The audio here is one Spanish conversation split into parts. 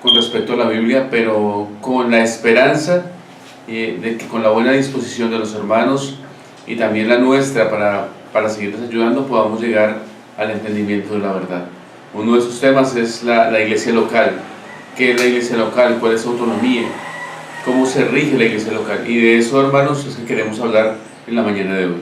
con respecto a la Biblia, pero con la esperanza de que con la buena disposición de los hermanos y también la nuestra para seguirles ayudando podamos llegar al entendimiento de la verdad. Uno de esos temas es la iglesia local. ¿Qué es la iglesia local? ¿Cuál es su autonomía? ¿Cómo se rige la iglesia local? Y de eso, hermanos, es que queremos hablar en la mañana de hoy.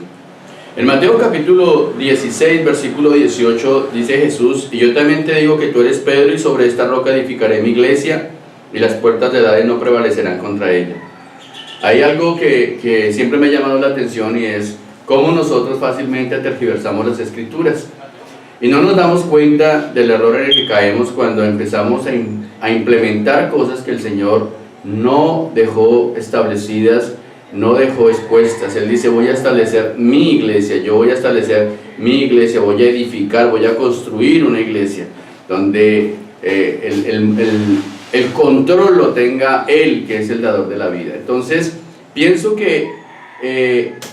En Mateo capítulo 16, versículo 18, dice Jesús: y yo también te digo que tú eres Pedro, y sobre esta roca edificaré mi iglesia, y las puertas de Hades no prevalecerán contra ella. Hay algo que siempre me ha llamado la atención, y es cómo nosotros fácilmente tergiversamos las escrituras. Y no nos damos cuenta del error en el que caemos cuando empezamos a implementar cosas que el Señor no dejó establecidas, no dejó expuestas. Él dice: voy a establecer mi iglesia, yo voy a establecer mi iglesia, voy a edificar, voy a construir una iglesia donde el control lo tenga Él, que es el dador de la vida. Entonces, pienso que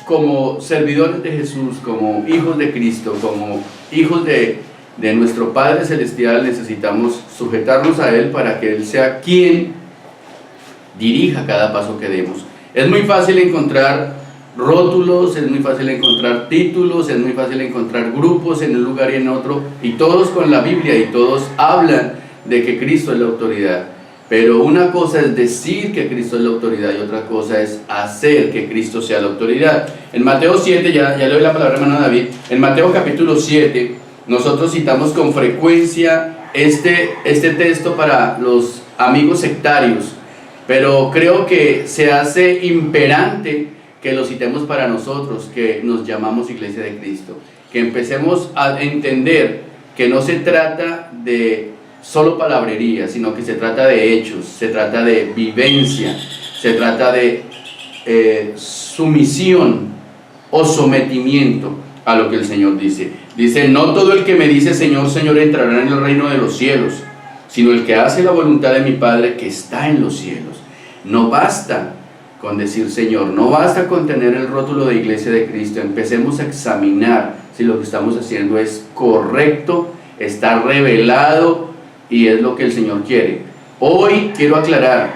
como servidores de Jesús, como hijos de Cristo, como hijos de nuestro Padre Celestial, necesitamos sujetarnos a Él para que Él sea quien dirija cada paso que demos. Es muy fácil encontrar rótulos, es muy fácil encontrar títulos, es muy fácil encontrar grupos en un lugar y en otro, y todos con la Biblia, y todos hablan de que Cristo es la autoridad. Pero una cosa es decir que Cristo es la autoridad y otra cosa es hacer que Cristo sea la autoridad. En Mateo 7, ya le doy la palabra a hermano David, en Mateo capítulo 7, nosotros citamos con frecuencia este texto para los amigos sectarios, pero creo que se hace imperante que lo citemos para nosotros, que nos llamamos Iglesia de Cristo, que empecemos a entender que no se trata de solo palabrería, sino que se trata de hechos, se trata de vivencia, se trata de sumisión o sometimiento a lo que el Señor dice. Dice: no todo el que me dice Señor, Señor entrará en el reino de los cielos, sino el que hace la voluntad de mi Padre que está en los cielos. No basta con decir Señor, no basta con tener el rótulo de Iglesia de Cristo. Empecemos a examinar si lo que estamos haciendo es correcto, está revelado y es lo que el Señor quiere. Hoy quiero aclarar,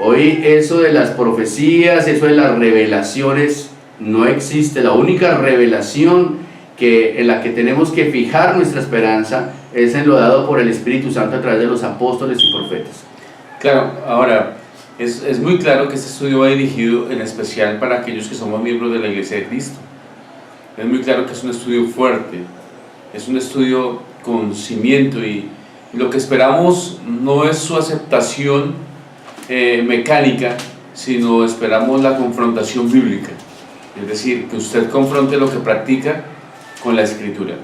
hoy eso de las profecías, eso de las revelaciones no existe. La única revelación en la que tenemos que fijar nuestra esperanza es en lo dado por el Espíritu Santo a través de los apóstoles y profetas. Claro, ahora es muy claro que este estudio va dirigido en especial para aquellos que somos miembros de la Iglesia de Cristo. Es muy claro que es un estudio fuerte, es un estudio con cimiento, y lo que esperamos no es su aceptación mecánica, sino esperamos la confrontación bíblica, es decir, que usted confronte lo que practica con la Escritura.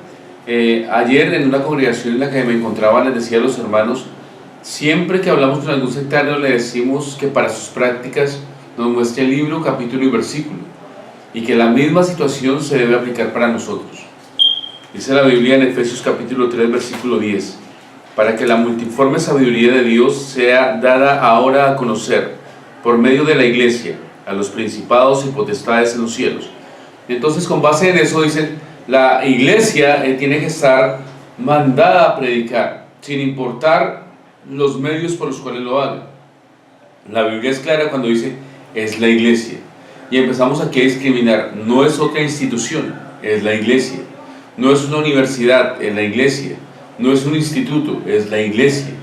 Ayer en una congregación en la que me encontraba les decía a los hermanos: siempre que hablamos con algún sectario le decimos que para sus prácticas nos muestre el libro, capítulo y versículo, y que la misma situación se debe aplicar para nosotros. Dice la Biblia en Efesios capítulo 3 versículo 10: para que la multiforme sabiduría de Dios sea dada ahora a conocer por medio de la iglesia a los principados y potestades en los cielos. Entonces, con base en eso dicen: la iglesia tiene que estar mandada a predicar, sin importar los medios por los cuales lo haga. La Biblia es clara cuando dice: es la iglesia. Y empezamos aquí a discriminar. No es otra institución, es la iglesia. No es una universidad, es la iglesia. No es un instituto, es la iglesia.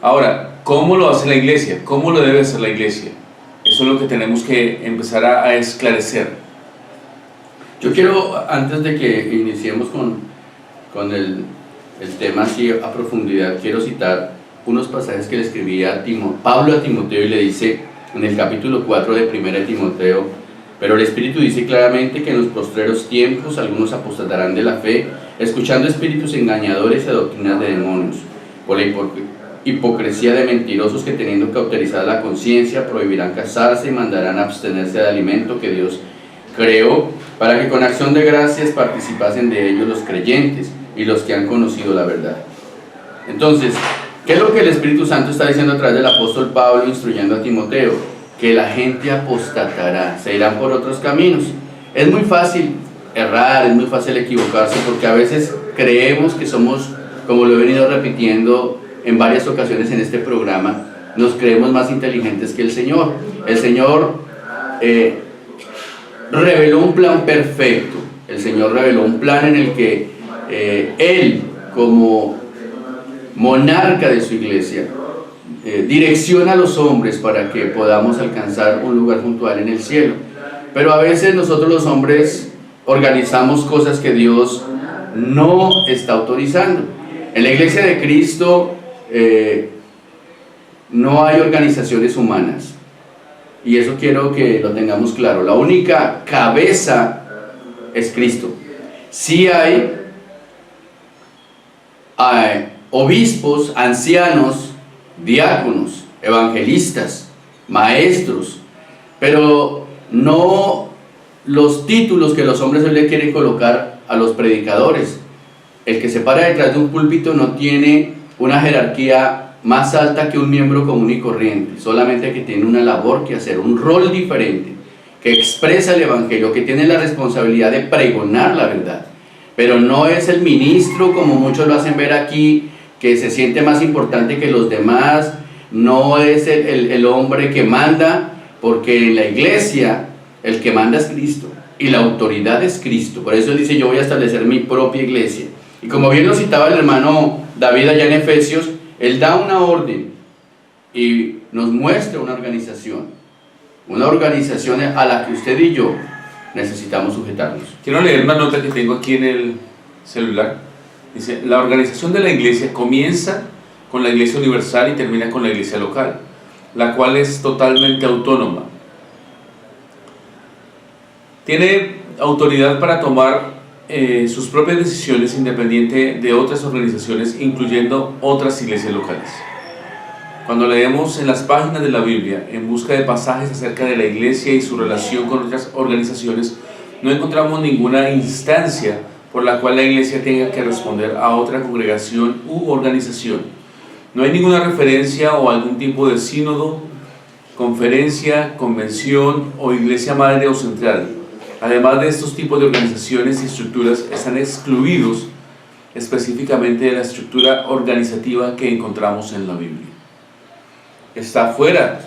Ahora, ¿cómo lo hace la iglesia? ¿Cómo lo debe hacer la iglesia? Eso es lo que tenemos que empezar a esclarecer. Yo quiero, antes de que iniciemos con el tema así a profundidad, quiero citar unos pasajes que le escribía Pablo a Timoteo, y le dice en el capítulo 4 de 1 Timoteo: pero el Espíritu dice claramente que en los postreros tiempos algunos apostatarán de la fe, escuchando espíritus engañadores y doctrinas de demonios, por la hipocresía de mentirosos que, teniendo cauterizada la conciencia, prohibirán casarse y mandarán abstenerse de alimento que Dios creó, para que con acción de gracias participasen de ellos los creyentes y los que han conocido la verdad. Entonces, ¿qué es lo que el Espíritu Santo está diciendo a través del apóstol Pablo instruyendo a Timoteo? Que la gente apostatará, se irán por otros caminos. Es muy fácil errar, es muy fácil equivocarse, porque a veces creemos que somos, como lo he venido repitiendo en varias ocasiones en este programa, nos creemos más inteligentes que el Señor. El Señor reveló un plan perfecto. El Señor reveló un plan en el que Él, como monarca de su iglesia, direcciona a los hombres para que podamos alcanzar un lugar junto a Él en el cielo. Pero a veces nosotros los hombres organizamos cosas que Dios no está autorizando. En la iglesia de Cristo no hay organizaciones humanas, y eso quiero que lo tengamos claro. La única cabeza es Cristo. Sí hay obispos, ancianos, diáconos, evangelistas, maestros, pero no los títulos que los hombres hoy le quieren colocar a los predicadores. El que se para detrás de un púlpito no tiene una jerarquía más alta que un miembro común y corriente, solamente que tiene una labor que hacer, un rol diferente, que expresa el evangelio, que tiene la responsabilidad de pregonar la verdad, pero no es el ministro como muchos lo hacen ver aquí, que se siente más importante que los demás. No es el hombre que manda, porque en la iglesia el que manda es Cristo y la autoridad es Cristo. Por eso él dice: yo voy a establecer mi propia iglesia. Y como bien lo citaba el hermano David allá en Efesios, él da una orden y nos muestra una organización a la que usted y yo necesitamos sujetarnos. Quiero leer una nota que tengo aquí en el celular. Dice: la organización de la iglesia comienza con la iglesia universal y termina con la iglesia local, la cual es totalmente autónoma. Tiene autoridad para tomar sus propias decisiones independiente de otras organizaciones, incluyendo otras iglesias locales. Cuando leemos en las páginas de la Biblia en busca de pasajes acerca de la iglesia y su relación con otras organizaciones, no encontramos ninguna instancia por la cual la iglesia tenga que responder a otra congregación u organización. No hay ninguna referencia o algún tipo de sínodo, conferencia, convención o iglesia madre o central. Además de estos tipos de organizaciones y estructuras, están excluidos específicamente de la estructura organizativa que encontramos en la Biblia. Está fuera,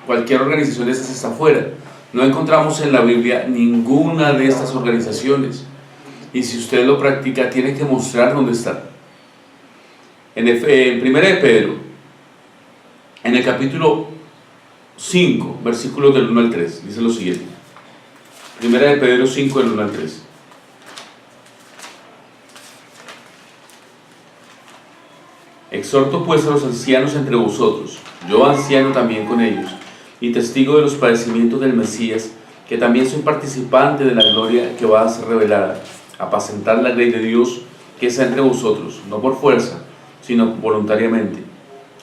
cualquier organización de estas está fuera. No encontramos en la Biblia ninguna de estas organizaciones, y si usted lo practica tiene que mostrar dónde está. En 1 de Pedro, en el capítulo 5, versículos del 1 al 3, dice lo siguiente. 1 de Pedro 5, del 1 al 3. Exhorto pues a los ancianos entre vosotros, yo anciano también con ellos, y testigo de los padecimientos del Mesías, que también soy participante de la gloria que va a ser revelada, apacentar la grey de Dios que está entre vosotros, no por fuerza, sino voluntariamente,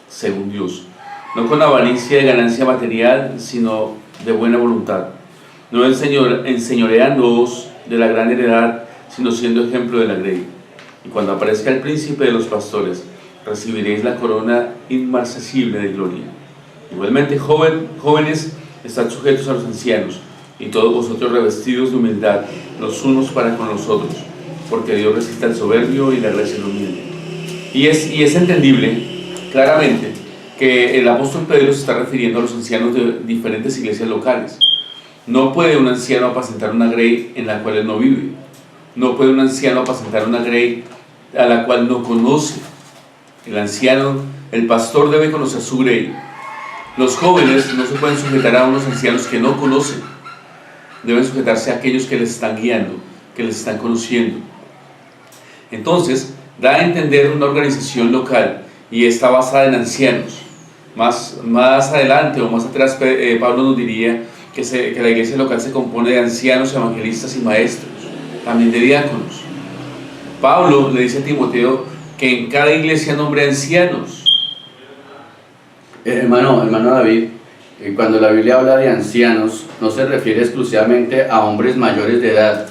según Dios, no con avaricia de ganancia material, sino de buena voluntad, no enseñoreándoos de la gran heredad, sino siendo ejemplo de la grey. Y cuando aparezca el príncipe de los pastores, recibiréis la corona inmarcesible de gloria. Igualmente, jóvenes, estad sujetos a los ancianos, y todos vosotros revestidos de humildad, los unos para con los otros, porque Dios resiste al soberbio y le agradece al humilde. Y es entendible claramente que el apóstol Pedro se está refiriendo a los ancianos de diferentes iglesias locales. No puede un anciano apacentar una grey en la cual él no vive. No puede un anciano apacentar una grey a la cual no conoce. El anciano, el pastor debe conocer su grey. Los jóvenes no se pueden sujetar a unos ancianos que no conocen. Deben sujetarse a aquellos que les están guiando, que les están conociendo. Entonces, da a entender una organización local y está basada en ancianos. Más adelante o más atrás, Pablo nos diría que la iglesia local se compone de ancianos, evangelistas y maestros, también de diáconos. Pablo le dice a Timoteo que en cada iglesia nombre ancianos. Hermano David, cuando la Biblia habla de ancianos, no se refiere exclusivamente a hombres mayores de edad,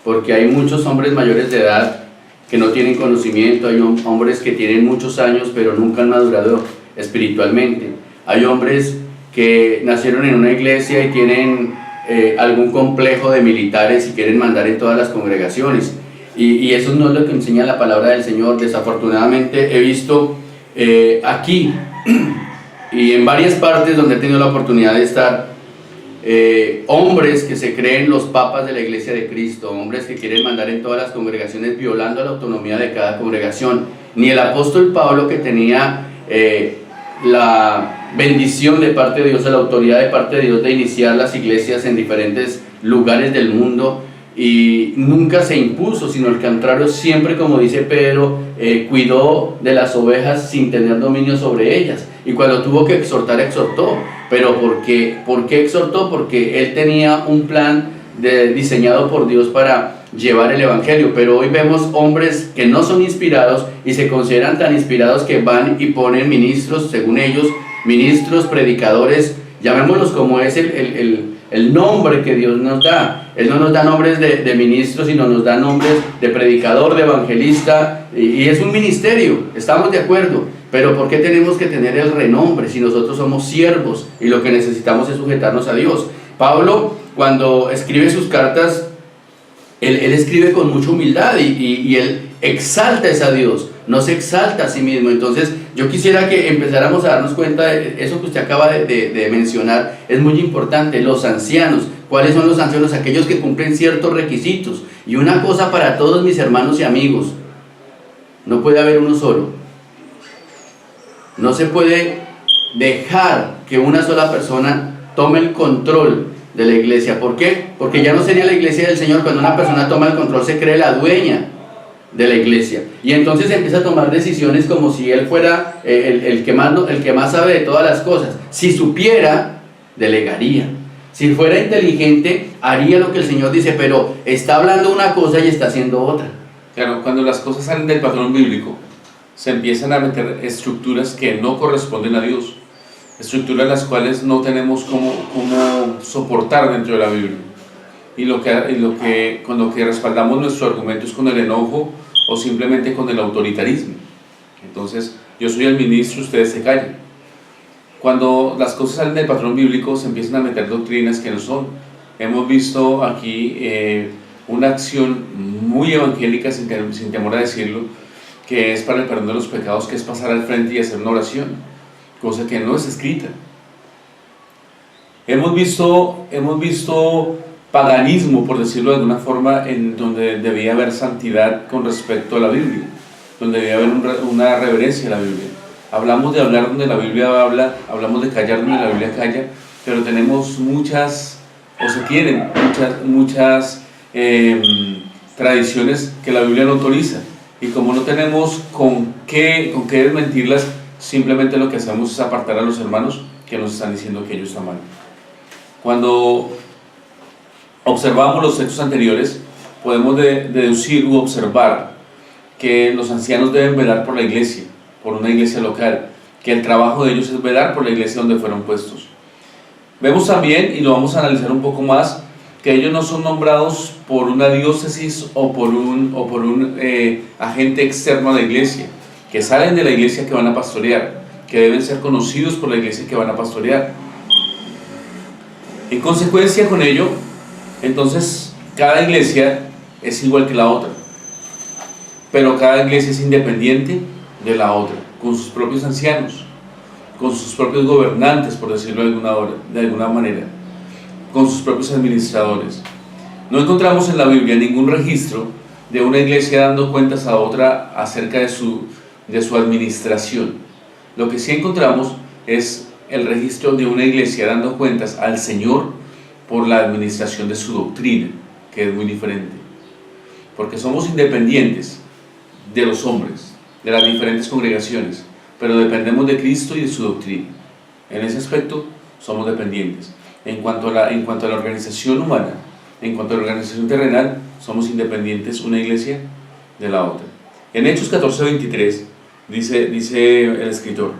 porque hay muchos hombres mayores de edad que no tienen conocimiento, hay hombres que tienen muchos años pero nunca han madurado espiritualmente, hay hombres que nacieron en una iglesia y tienen algún complejo de militares y quieren mandar en todas las congregaciones, y eso no es lo que enseña la palabra del Señor. Desafortunadamente he visto aquí y en varias partes donde he tenido la oportunidad de estar, hombres que se creen los papas de la Iglesia de Cristo, hombres que quieren mandar en todas las congregaciones violando la autonomía de cada congregación. Ni el apóstol Pablo, que tenía la bendición de parte de Dios, la autoridad de parte de Dios de iniciar las iglesias en diferentes lugares del mundo, y nunca se impuso, sino al contrario, siempre, como dice Pedro, cuidó de las ovejas sin tener dominio sobre ellas, y cuando tuvo que exhortar, exhortó. Pero ¿por qué exhortó? Porque él tenía un plan diseñado por Dios para llevar el evangelio. Pero hoy vemos hombres que no son inspirados y se consideran tan inspirados que van y ponen ministros, según ellos, ministros, predicadores, llamémoslos como es el nombre que Dios nos da. Él no nos da nombres de ministros, sino nos da nombres de predicador, de evangelista, y es un ministerio, estamos de acuerdo. Pero ¿por qué tenemos que tener el renombre si nosotros somos siervos y lo que necesitamos es sujetarnos a Dios? Pablo, cuando escribe sus cartas, él escribe con mucha humildad y él exalta a Dios, no se exalta a sí mismo. Entonces yo quisiera que empezáramos a darnos cuenta de eso que usted acaba de mencionar. Es muy importante, los ancianos. ¿Cuáles son los ancianos? Aquellos que cumplen ciertos requisitos. Y una cosa para todos mis hermanos y amigos: no puede haber uno solo. No se puede dejar que una sola persona tome el control de la iglesia. ¿Por qué? Porque ya no sería la iglesia del Señor. Cuando una persona toma el control, se cree la dueña de la iglesia, y entonces empieza a tomar decisiones como si él fuera el que más sabe de todas las cosas. Si supiera, delegaría. Si fuera inteligente, haría lo que el Señor dice, pero está hablando una cosa y está haciendo otra. Claro, cuando las cosas salen del patrón bíblico, se empiezan a meter estructuras que no corresponden a Dios, estructuras las cuales no tenemos cómo soportar dentro de la Biblia, con lo que respaldamos nuestro argumento es con el enojo o simplemente con el autoritarismo. Entonces, yo soy el ministro, ustedes se callan. Cuando las cosas salen del patrón bíblico, se empiezan a meter doctrinas que no son. Hemos visto aquí una acción muy evangélica, sin temor a decirlo, que es para el perdón de los pecados, que es pasar al frente y hacer una oración, cosa que no es escrita. Hemos visto paganismo, por decirlo de alguna forma, en donde debía haber santidad con respecto a la Biblia, donde debía haber una reverencia a la Biblia. Hablamos de hablar donde la Biblia habla, hablamos de callar donde la Biblia calla, pero tenemos muchas tradiciones que la Biblia no autoriza, y como no tenemos con qué desmentirlas, simplemente lo que hacemos es apartar a los hermanos que nos están diciendo que ello está mal. Cuando observamos los textos anteriores, podemos deducir u observar que los ancianos deben velar por la iglesia, por una iglesia local, que el trabajo de ellos es velar por la iglesia donde fueron puestos. Vemos también, y lo vamos a analizar un poco más, que ellos no son nombrados por una diócesis o por un agente externo a la iglesia, que salen de la iglesia que van a pastorear, que deben ser conocidos por la iglesia que van a pastorear. En consecuencia con ello, entonces, cada iglesia es igual que la otra, pero cada iglesia es independiente de la otra, con sus propios ancianos, con sus propios gobernantes, por decirlo de alguna manera, con sus propios administradores. No encontramos en la Biblia ningún registro de una iglesia dando cuentas a otra acerca de su administración. Lo que sí encontramos es el registro de una iglesia dando cuentas al Señor por la administración de su doctrina, que es muy diferente, porque somos independientes de los hombres, de las diferentes congregaciones, pero dependemos de Cristo y de su doctrina. En ese aspecto somos dependientes. En cuanto a la organización humana, en cuanto a la organización terrenal, somos independientes una iglesia de la otra. En Hechos 14:23 dice el escritor: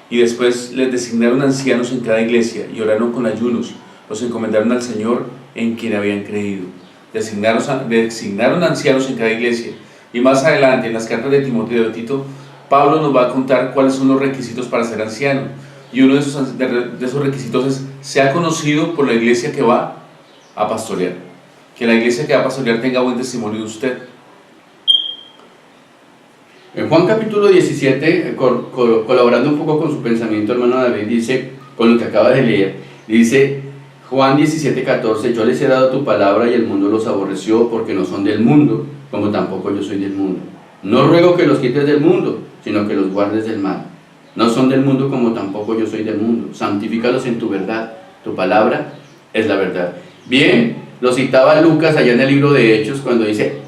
y después les designaron ancianos en cada iglesia y oraron con ayunos, los encomendaron al Señor en quien habían creído. Designaron ancianos en cada iglesia. Y más adelante, en las cartas de Timoteo y de Tito, Pablo nos va a contar cuáles son los requisitos para ser anciano. Y uno de esos requisitos es: sea conocido por la iglesia que va a pastorear. Que la iglesia que va a pastorear tenga buen testimonio de usted. En Juan capítulo 17, colaborando un poco con su pensamiento, hermano David, dice, con lo que acaba de leer, dice Juan 17:14, yo les he dado tu palabra y el mundo los aborreció porque no son del mundo, como tampoco yo soy del mundo. No ruego que los quites del mundo, sino que los guardes del mal. No son del mundo como tampoco yo soy del mundo. Santifícalos en tu verdad, tu palabra es la verdad. Bien, lo citaba Lucas allá en el libro de Hechos cuando dice,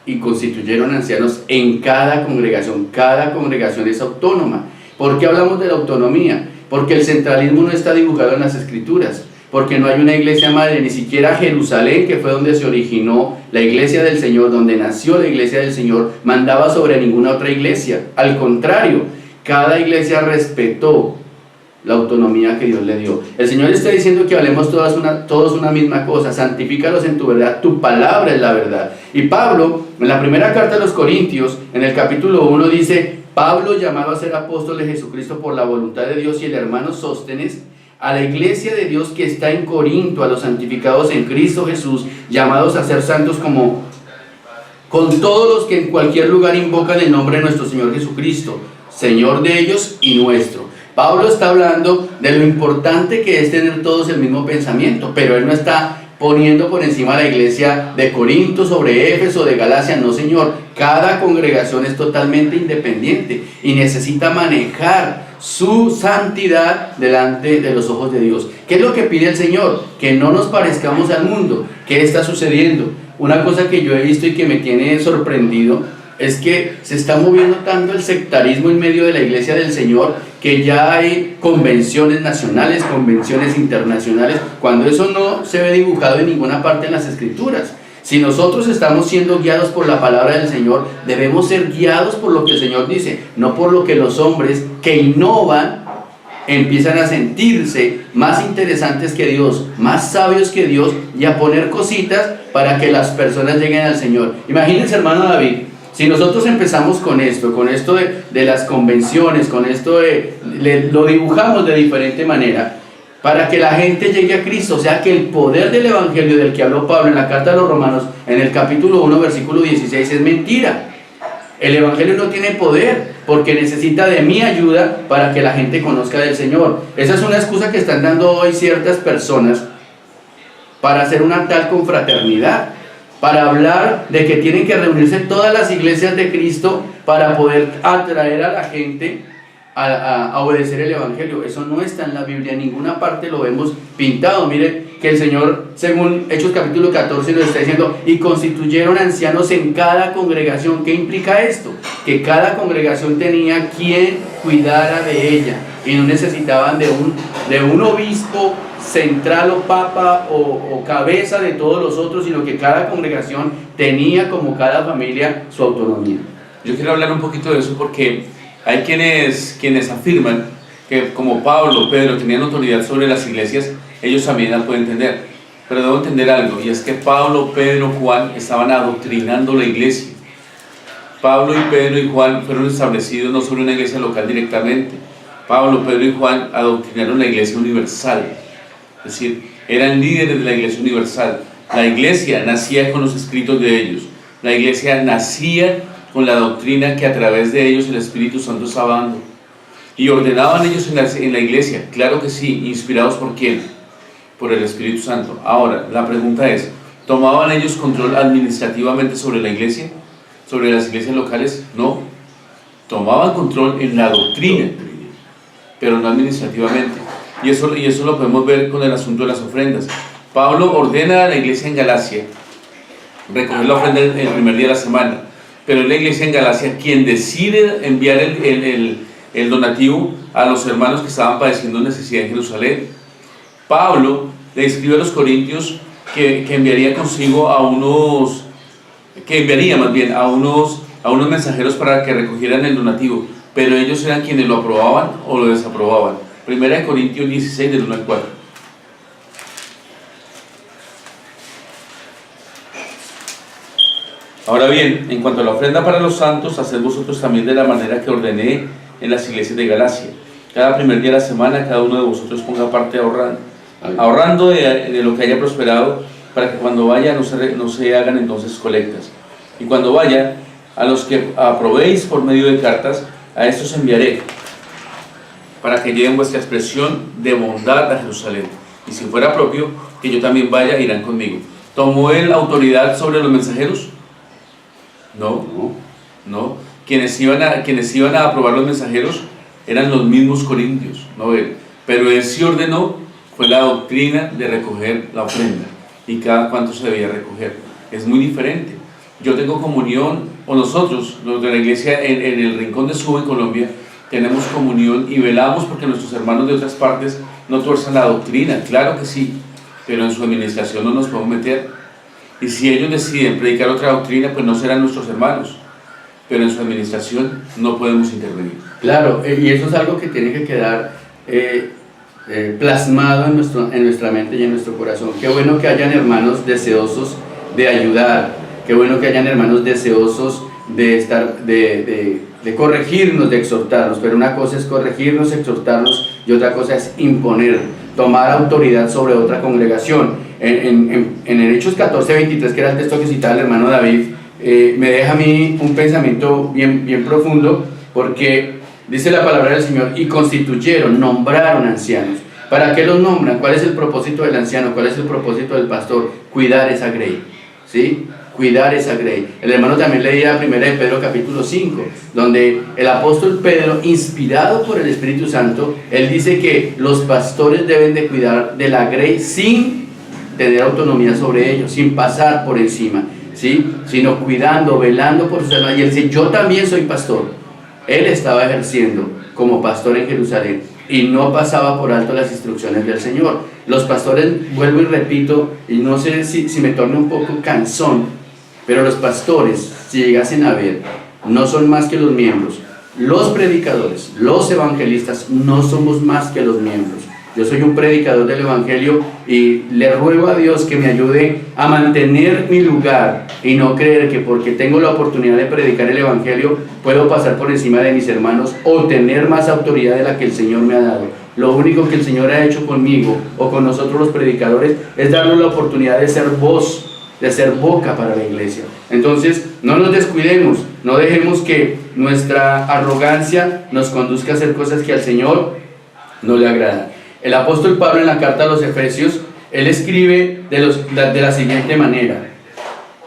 y constituyeron ancianos en cada congregación. Cada congregación es autónoma. ¿Por qué hablamos de la autonomía? Porque el centralismo no está dibujado en las escrituras, porque no hay una iglesia madre, ni siquiera Jerusalén, que fue donde se originó la iglesia del Señor, donde nació la iglesia del Señor, mandaba sobre ninguna otra iglesia. Al contrario, cada iglesia respetó la autonomía que Dios le dio. El Señor está diciendo que hablemos todos una misma cosa, santifícalos en tu verdad, tu palabra es la verdad. Y Pablo, en la primera carta a los Corintios, en el capítulo 1 dice, Pablo, llamado a ser apóstol de Jesucristo por la voluntad de Dios, y el hermano Sóstenes, a la iglesia de Dios que está en Corinto, a los santificados en Cristo Jesús, llamados a ser santos con todos los que en cualquier lugar invocan el nombre de nuestro Señor Jesucristo, Señor de ellos y nuestro. Pablo está hablando de lo importante que es tener todos el mismo pensamiento, pero él no está poniendo por encima la iglesia de Corinto sobre Éfeso, de Galacia, no señor. Cada congregación es totalmente independiente y necesita manejar su santidad delante de los ojos de Dios. ¿Qué es lo que pide el Señor? Que no nos parezcamos al mundo. ¿Qué está sucediendo? Una cosa que yo he visto y que me tiene sorprendido es que se está moviendo tanto el sectarismo en medio de la iglesia del Señor, que ya hay convenciones nacionales, convenciones internacionales, cuando eso no se ve dibujado en ninguna parte en las escrituras. Si nosotros estamos siendo guiados por la palabra del Señor, debemos ser guiados por lo que el Señor dice, no por lo que los hombres que innovan empiezan a sentirse más interesantes que Dios, más sabios que Dios, y a poner cositas para que las personas lleguen al Señor. Imagínense, hermano David, si nosotros empezamos con esto de las convenciones, con esto lo dibujamos de diferente manera, para que la gente llegue a Cristo, o sea que el poder del Evangelio del que habló Pablo en la carta a los Romanos, en el capítulo 1, versículo 16, es mentira. El Evangelio no tiene poder, porque necesita de mi ayuda para que la gente conozca del Señor. Esa es una excusa que están dando hoy ciertas personas para hacer una tal confraternidad, para hablar de que tienen que reunirse todas las iglesias de Cristo para poder atraer a la gente a obedecer el Evangelio. Eso no está en la Biblia, en ninguna parte lo vemos pintado. Mire que el Señor, según Hechos capítulo 14, nos está diciendo, y constituyeron ancianos en cada congregación. ¿Qué implica esto? Que cada congregación tenía quien cuidara de ella, y no necesitaban de un obispo central o papa o cabeza de todos los otros, sino que cada congregación tenía, como cada familia, su autonomía. Yo quiero hablar un poquito de eso porque hay quienes afirman que como Pablo, Pedro tenían autoridad sobre las iglesias, ellos también la pueden tener. Pero debo entender algo, y es que Pablo, Pedro, Juan estaban adoctrinando la iglesia. Pablo y Pedro y Juan fueron establecidos no sobre una iglesia local directamente. Pablo, Pedro y Juan adoctrinaron la iglesia universal. Es decir, eran líderes de la iglesia universal. La iglesia nacía con los escritos de ellos. La iglesia nacía con la doctrina que a través de ellos el Espíritu Santo estaba dando. Y ordenaban ellos en la iglesia, claro que sí, inspirados ¿por quién? Por el Espíritu Santo. Ahora, la pregunta es, ¿tomaban ellos control administrativamente sobre la iglesia? ¿Sobre las iglesias locales? No. Tomaban control en la doctrina, pero no administrativamente. Y eso lo podemos ver con el asunto de las ofrendas. Pablo ordena a la iglesia en Galacia recoger la ofrenda el primer día de la semana, pero es la iglesia en Galacia quien decide enviar el donativo a los hermanos que estaban padeciendo necesidad en Jerusalén. Pablo le escribe a los corintios que enviaría consigo a unos mensajeros para que recogieran el donativo, pero ellos eran quienes lo aprobaban o lo desaprobaban. Primera de Corintios 16, del 1 al 4. Ahora bien, en cuanto a la ofrenda para los santos, haced vosotros también de la manera que ordené en las iglesias de Galacia. Cada primer día de la semana, cada uno de vosotros ponga parte ahorrando de lo que haya prosperado, para que cuando vaya no se hagan entonces colectas. Y cuando vaya, a los que aprobéis por medio de cartas, a estos enviaré, para que lleven vuestra expresión de bondad a Jerusalén. Y si fuera propio, que yo también vaya, irán conmigo. ¿Tomó él autoridad sobre los mensajeros? No. Quienes iban a aprobar los mensajeros eran los mismos corintios, no él. Pero él sí ordenó, fue la doctrina de recoger la ofrenda y cada cuánto se debía recoger. Es muy diferente. Yo tengo comunión, o nosotros, los de la iglesia en el Rincón de Suba en Colombia, tenemos comunión y velamos porque nuestros hermanos de otras partes no tuerzan la doctrina, claro que sí, pero en su administración no nos podemos meter. Y si ellos deciden predicar otra doctrina, pues no serán nuestros hermanos, pero en su administración no podemos intervenir. Claro, y eso es algo que tiene que quedar plasmado en nuestra mente y en nuestro corazón. Qué bueno que hayan hermanos deseosos de ayudar, qué bueno que hayan hermanos deseosos de corregirnos, de exhortarnos, pero una cosa es corregirnos, exhortarnos, y otra cosa es imponer, tomar autoridad sobre otra congregación. En el Hechos 14:23, que era el texto que citaba el hermano David, me deja a mí un pensamiento bien profundo, porque dice la palabra del Señor: y constituyeron, nombraron ancianos. ¿Para qué los nombran? ¿Cuál es el propósito del anciano? ¿Cuál es el propósito del pastor? Cuidar esa grey, ¿sí? Cuidar esa grey. El hermano también leía 1 de Pedro capítulo 5, donde el apóstol Pedro, inspirado por el Espíritu Santo, él dice que los pastores deben de cuidar de la grey sin tener autonomía sobre ellos, sin pasar por encima, ¿sí? Sino cuidando, velando por sus almas. Y él dice: yo también soy pastor. Él estaba ejerciendo como pastor en Jerusalén y no pasaba por alto las instrucciones del Señor. Los pastores, vuelvo y repito, y no sé si me torne un poco cansón, pero los pastores, si llegasen a ver, no son más que los miembros. Los predicadores, los evangelistas, no somos más que los miembros. Yo soy un predicador del Evangelio y le ruego a Dios que me ayude a mantener mi lugar y no creer que porque tengo la oportunidad de predicar el Evangelio puedo pasar por encima de mis hermanos o tener más autoridad de la que el Señor me ha dado. Lo único que el Señor ha hecho conmigo o con nosotros los predicadores es darnos la oportunidad de ser voz, de ser boca para la iglesia. Entonces, no nos descuidemos, no dejemos que nuestra arrogancia nos conduzca a hacer cosas que al Señor no le agradan. El apóstol Pablo, en la carta a los Efesios, él escribe de la siguiente manera.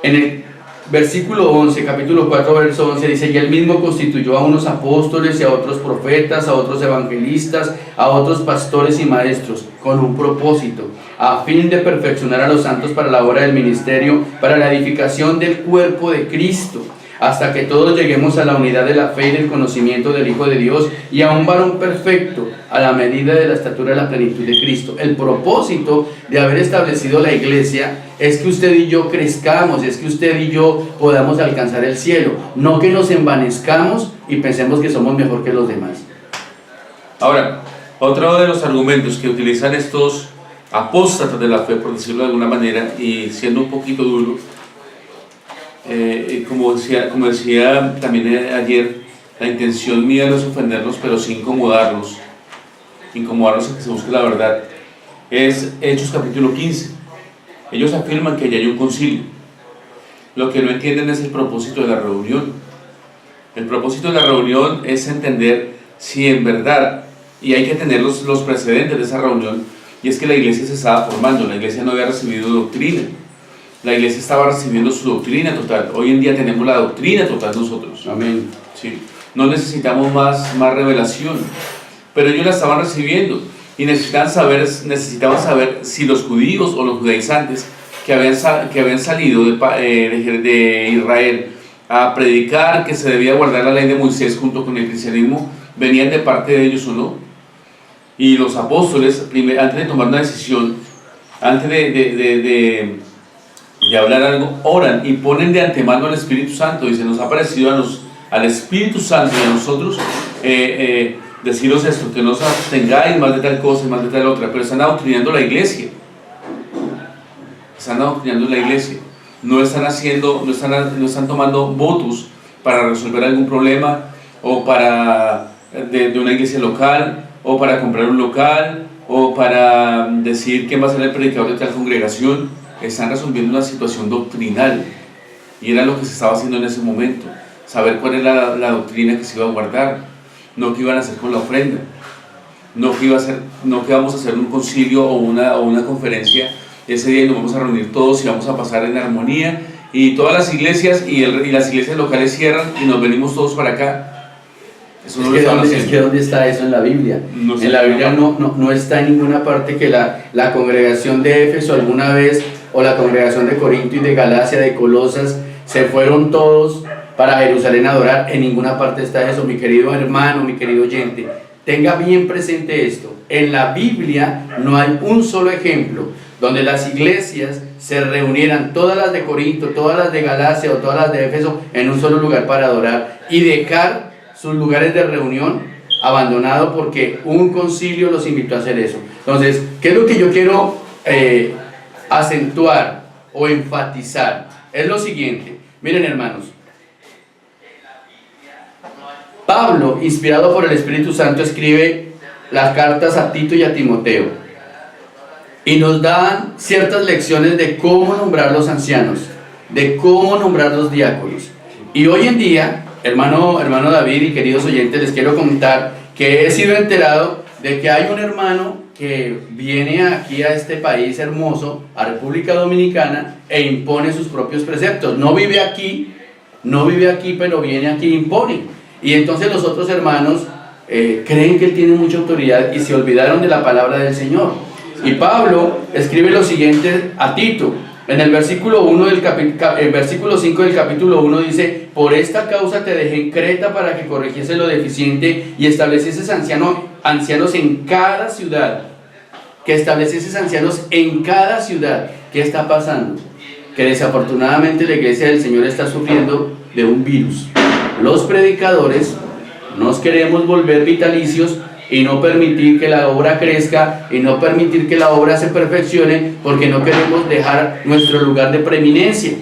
En el versículo 11, capítulo 4, verso 11, dice: y él mismo constituyó a unos apóstoles y a otros profetas, a otros evangelistas, a otros pastores y maestros, con un propósito, a fin de perfeccionar a los santos para la obra del ministerio, para la edificación del cuerpo de Cristo, hasta que todos lleguemos a la unidad de la fe y del conocimiento del Hijo de Dios, y a un varón perfecto, a la medida de la estatura de la plenitud de Cristo. El propósito de haber establecido la iglesia es que usted y yo crezcamos, es que usted y yo podamos alcanzar el cielo, no que nos envanezcamos y pensemos que somos mejor que los demás. Ahora, otro de los argumentos que utilizan estos apóstatas de la fe, por decirlo de alguna manera, y siendo un poquito duro, como decía también ayer, la intención mía no es ofenderlos, pero sí incomodarlos a que se busque la verdad. Es Hechos capítulo 15. Ellos afirman que ya hay un concilio. Lo que no entienden es el propósito de la reunión. El propósito de la reunión es entender si en verdad, y hay que tener los precedentes de esa reunión, y es que la iglesia se estaba formando, la iglesia no había recibido doctrina. La iglesia estaba recibiendo su doctrina total. Hoy en día tenemos la doctrina total nosotros. Amén. Sí. No necesitamos más revelación, pero ellos la estaban recibiendo y necesitaban saber si los judíos o los judaizantes que habían salido de Israel a predicar que se debía guardar la ley de Moisés junto con el cristianismo, venían de parte de ellos o no. Y los apóstoles, antes de tomar una decisión, antes de hablar algo, oran y ponen de antemano al Espíritu Santo, y se nos ha parecido al Espíritu Santo y a nosotros deciros esto, que no os abstengáis más de tal cosa y más de tal otra, pero están adoctrinando la iglesia. No están tomando votos para resolver algún problema o para de una iglesia local o para comprar un local o para decir quién va a ser el predicador de tal congregación. Están resolviendo una situación doctrinal, y era lo que se estaba haciendo en ese momento. saber cuál era la doctrina que se iba a guardar, no qué iban a hacer con la ofrenda, no que vamos a hacer un concilio o una conferencia ese día y nos vamos a reunir todos y vamos a pasar en armonía y todas las iglesias y las iglesias locales cierran y nos venimos todos para acá. Eso no es que ¿dónde está eso en la Biblia? No sé, en la Biblia no está en ninguna parte que la congregación de Éfeso alguna vez, o la congregación de Corinto y de Galacia, de Colosas, se fueron todos para Jerusalén a adorar. En ninguna parte está eso, mi querido hermano, mi querido oyente. Tenga bien presente esto. En la Biblia no hay un solo ejemplo donde las iglesias se reunieran, todas las de Corinto, todas las de Galacia o todas las de Éfeso, en un solo lugar para adorar y dejar sus lugares de reunión abandonados porque un concilio los invitó a hacer eso. Entonces, ¿qué es lo que yo quiero acentuar o enfatizar? Es lo siguiente. Miren, hermanos, Pablo, inspirado por el Espíritu Santo, escribe las cartas a Tito y a Timoteo y nos dan ciertas lecciones de cómo nombrar los ancianos, de cómo nombrar los diáconos. Y hoy en día, hermano David y queridos oyentes, les quiero contar que he sido enterado de que hay un hermano que viene aquí a este país hermoso, a República Dominicana, e impone sus propios preceptos. No vive aquí, pero viene aquí e impone. Y entonces los otros hermanos creen que él tiene mucha autoridad y se olvidaron de la palabra del Señor. Y Pablo escribe lo siguiente a Tito. En el versículo 5 del capítulo 1 dice: por esta causa te dejé en Creta para que corrigiese lo deficiente y establecieses ancianos en cada ciudad. Que establecieses ancianos en cada ciudad. ¿Qué está pasando? Que desafortunadamente la iglesia del Señor está sufriendo de un virus. Los predicadores nos queremos volver vitalicios y no permitir que la obra crezca y no permitir que la obra se perfeccione, porque no queremos dejar nuestro lugar de preeminencia.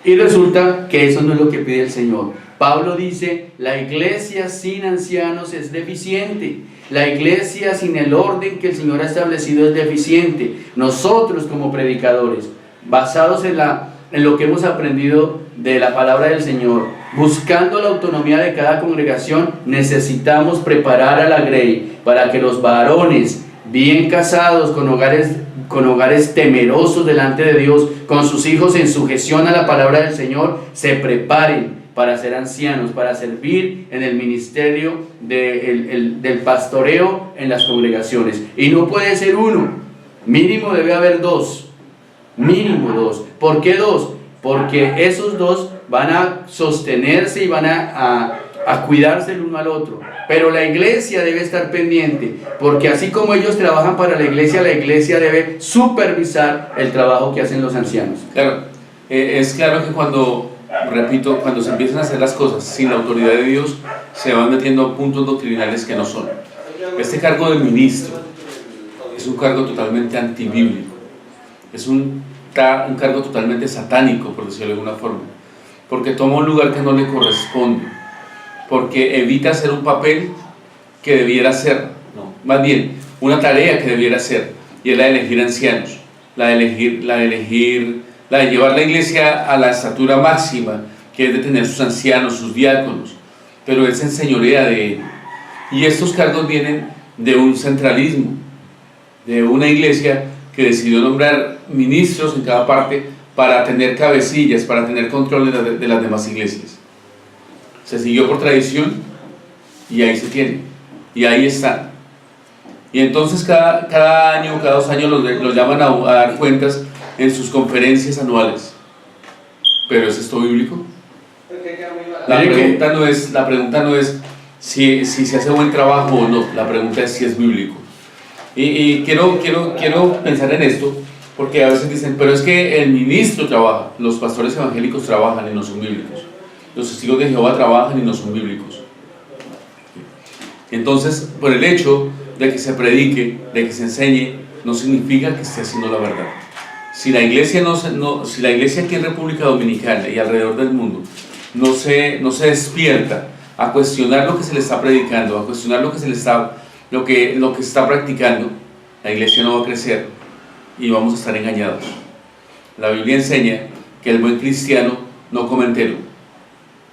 Y resulta que eso no es lo que pide el Señor. Pablo dice: la iglesia sin ancianos es deficiente, la iglesia sin el orden que el Señor ha establecido es deficiente. Nosotros como predicadores, basados en lo que hemos aprendido de la palabra del Señor, buscando la autonomía de cada congregación, necesitamos preparar a la grey para que los varones bien casados, con hogares temerosos delante de Dios, con sus hijos en sujeción a la palabra del Señor, se preparen para ser ancianos, para servir en el ministerio del pastoreo en las congregaciones. Y no puede ser uno, mínimo debe haber dos, mínimo dos. ¿Por qué dos? Porque esos dos van a sostenerse y van a cuidarse el uno al otro. Pero la iglesia debe estar pendiente, porque así como ellos trabajan para la iglesia debe supervisar el trabajo que hacen los ancianos. Claro, es claro que cuando se empiezan a hacer las cosas sin la autoridad de Dios, se van metiendo puntos doctrinales que no son. Este cargo de ministro es un cargo totalmente antibíblico, es un cargo totalmente satánico, por decirlo de alguna forma, porque toma un lugar que no le corresponde, porque evita hacer un papel que debiera hacer, no, más bien una tarea que debiera hacer, y es la de elegir ancianos, la de llevar la iglesia a la estatura máxima, que es de tener sus ancianos, sus diáconos, pero él se enseñorea de ello. Y estos cargos vienen de un centralismo, de una iglesia que decidió nombrar ministros en cada parte para tener cabecillas, para tener control de las demás iglesias. Se siguió por tradición y ahí se tiene, y ahí está. Y entonces cada año, cada 2 años los llaman a dar cuentas en sus conferencias anuales. ¿Pero es esto bíblico? La pregunta no es si se hace buen trabajo o no, la pregunta es si es bíblico. Y quiero pensar en esto, porque a veces dicen, pero es que el ministro trabaja, los pastores evangélicos trabajan y no son bíblicos, los testigos de Jehová trabajan y no son bíblicos. Entonces, por el hecho de que se predique, de que se enseñe, no significa que esté haciendo la verdad. Si la iglesia si la iglesia aquí en República Dominicana y alrededor del mundo no se despierta a cuestionar lo que se le está predicando, a cuestionar lo que se está practicando, la iglesia no va a crecer y vamos a estar engañados. La Biblia enseña que el buen cristiano no come entero,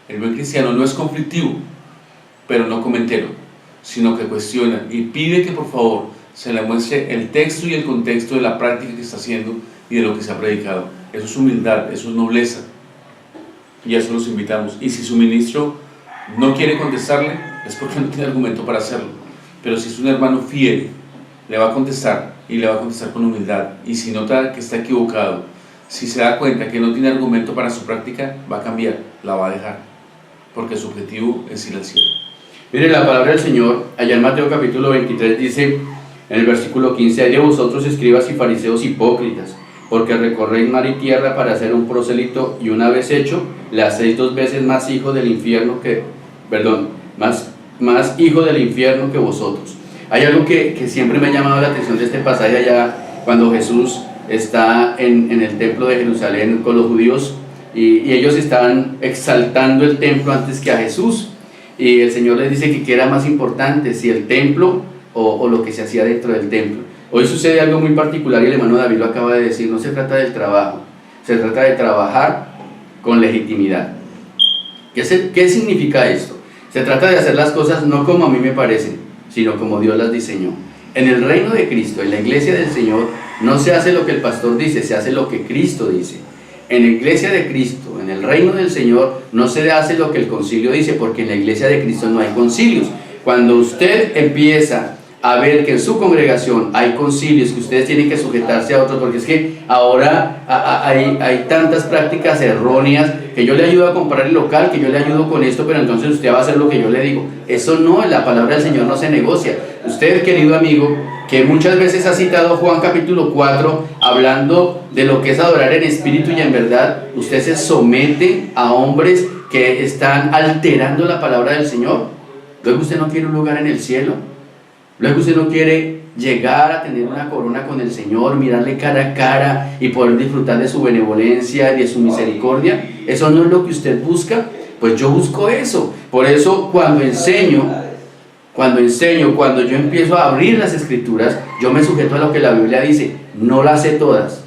El buen cristiano no es conflictivo, pero no comentero, sino que cuestiona y pide que por favor se le muestre el texto y el contexto de la práctica que está haciendo y de lo que se ha predicado. Eso es humildad, eso es nobleza, y a eso los invitamos. Y si su ministro no quiere contestarle, es porque no tiene argumento para hacerlo, pero si es un hermano fiel, le va a contestar, y le va a contestar con humildad, y si nota que está equivocado, si se da cuenta que no tiene argumento para su práctica, va a cambiar, la va a dejar, porque su objetivo es ir al cielo. Mire, la palabra del Señor, allá en Mateo capítulo 23 dice, en el versículo 15, hay de vosotros escribas y fariseos hipócritas, porque recorréis mar y tierra para hacer un prosélito, y una vez hecho, le hacéis 2 veces más hijo del infierno más hijo del infierno que vosotros. Hay algo que siempre me ha llamado la atención de este pasaje allá, cuando Jesús está en el templo de Jerusalén con los judíos, y ellos estaban exaltando el templo antes que a Jesús, y el Señor les dice que qué era más importante, si el templo o lo que se hacía dentro del templo. Hoy sucede algo muy particular, y el hermano David lo acaba de decir. No se trata del trabajo, se trata de trabajar con legitimidad. ¿Qué significa esto? Se trata de hacer las cosas no como a mí me parecen, sino como Dios las diseñó. En el reino de Cristo, en la iglesia del Señor, no se hace lo que el pastor dice, se hace lo que Cristo dice. En la iglesia de Cristo, en el reino del Señor, no se hace lo que el concilio dice, porque en la iglesia de Cristo no hay concilios. Cuando usted empieza a ver que en su congregación hay concilios, que ustedes tienen que sujetarse a otros, porque es que ahora hay tantas prácticas erróneas, que yo le ayudo a comprar el local, que yo le ayudo con esto, pero entonces usted va a hacer lo que yo le digo. Eso no, en la palabra del Señor no se negocia. Usted, querido amigo, que muchas veces ha citado Juan capítulo 4, hablando de lo que es adorar en espíritu y en verdad, usted se somete a hombres que están alterando la palabra del Señor. Luego usted no quiere un lugar en el cielo. Luego usted no quiere llegar a tener una corona con el Señor, mirarle cara a cara y poder disfrutar de su benevolencia y de su misericordia. ¿Eso no es lo que usted busca? Pues yo busco eso. Por eso cuando yo empiezo a abrir las Escrituras, yo me sujeto a lo que la Biblia dice. No las sé todas,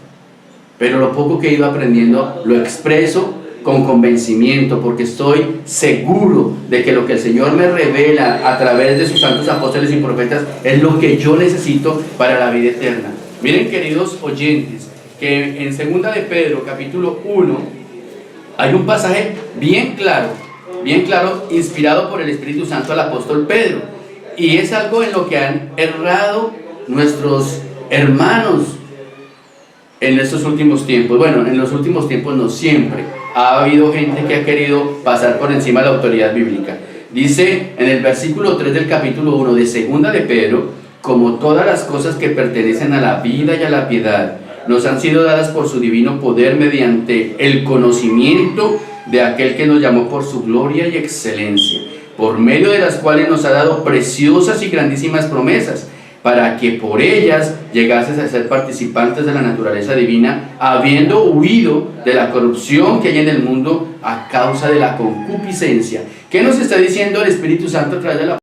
pero lo poco que he ido aprendiendo lo expreso con convencimiento, porque estoy seguro de que lo que el Señor me revela a través de sus santos apóstoles y profetas es lo que yo necesito para la vida eterna. Miren, queridos oyentes, que en 2 de Pedro capítulo 1 hay un pasaje bien claro, inspirado por el Espíritu Santo al apóstol Pedro, y es algo en lo que han errado nuestros hermanos en estos últimos tiempos. Bueno, en los últimos tiempos no, siempre ha habido gente que ha querido pasar por encima de la autoridad bíblica. Dice en el versículo 3 del capítulo 1 de 2 de Pedro, como todas las cosas que pertenecen a la vida y a la piedad, nos han sido dadas por su divino poder mediante el conocimiento de aquel que nos llamó por su gloria y excelencia, por medio de las cuales nos ha dado preciosas y grandísimas promesas, para que por ellas llegases a ser participantes de la naturaleza divina, habiendo huido de la corrupción que hay en el mundo a causa de la concupiscencia. ¿Qué nos está diciendo el Espíritu Santo a través de la